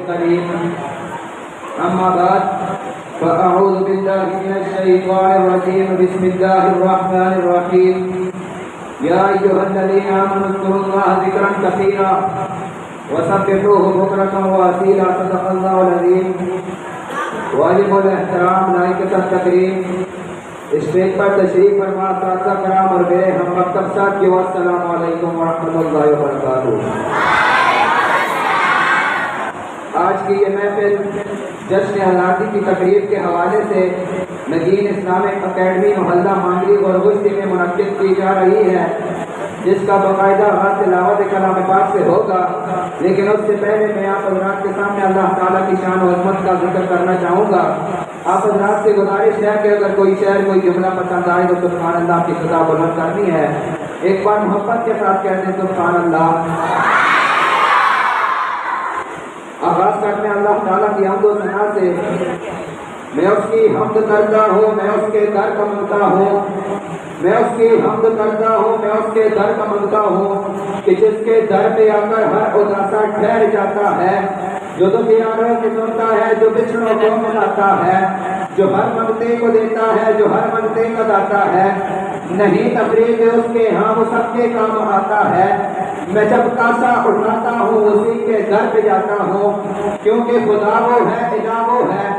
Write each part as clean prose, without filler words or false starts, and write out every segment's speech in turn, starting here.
قريب أما بعد فأعوذ بالله من الشيطان الرجيم بسم الله الرحمن الرحيم يا أيها الذين آمنوا اذكروا الله ذكرا كثيرا وسبحوه بكرة وأصيلا صدق الله العظيم واجب الاحترام لائق التکریم اسٹیج پر تشریف فرما اساتذہ کرام اور میرے ہم مکتب ساتھیو السلام علیکم ورحمۃ اللہ وبرکاتہ۔ آج کی یہ محفل جشن آزادی کی تقریب کے حوالے سے نگین اسلامک اکیڈمی محلہ مانگری اور غشتی میں منعقد کی جا رہی ہے، جس کا باقاعدہ آغاز تلاوت کلام پاک سے ہوگا، لیکن اس سے پہلے میں آپ حضرات کے سامنے اللہ تعالیٰ کی شان و عظمت کا ذکر کرنا چاہوں گا۔ آپ حضرات سے گزارش ہے کہ اگر کوئی شعر کوئی جملہ پسند آئے تو سبحان اللہ کی صدا بلند کرنی ہے۔ ایک بار محبت کے ساتھ کہتے ہیں سبحان اللہ۔ آغاز کرتے ہیں اللہ تعالیٰ کی حمد و ثنا سے۔ میں اس کی حمد کرتا ہوں، میں اس کے در کا منگتا ہوں، میں اس کی حمد کرتا ہوں، میں اس کے در کا منگتا ہوں کہ جس کے در پہ آ کر ہر اداسا ٹھہر جاتا ہے، جو دکھیاروں کی سنتا ہے، جو بچھڑوں کو ملاتا ہے، جو ہر منگتے کو دیتا ہے، جو ہر منگتے کو داتا ہے، نہیں تفریق اس کے ہاں وہ سب کے کام آتا ہے۔ میں جب کاسا اٹھاتا ہوں اسی کے در پہ جاتا ہوں، کیونکہ خدا وہ ہے، الہ وہ ہے،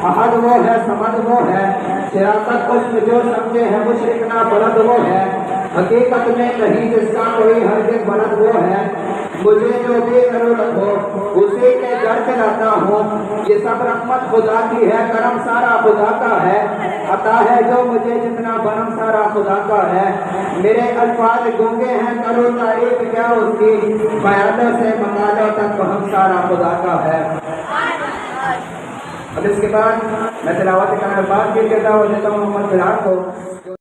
احد وہ ہے، سمد وہ ہے، سیاست حسن جو سمجھے ہیں مشرک نہ بلد وہ ہے، حقیقت میں نہیں جس کا کوئی ہرگز بلد وہ ہے، مجھے جو بھی ضرورت ہو اسی کے در پہ لاتا ہوں۔ یہ سب رحمت خدا کی ہے، کرم سارا خدا کا ہے، عطا ہے جو مجھے جتنا برم سارا خدا کا ہے۔ میرے الفاظ گونگے ہیں، کرو تعریف کیا اس کی، بیانوں سے منگالوں تک ہم سارا خدا کا ہے۔ اب اس کے بعد میں تلاوت کرنے بعد بھی کہتا ہوں محمد فراق کو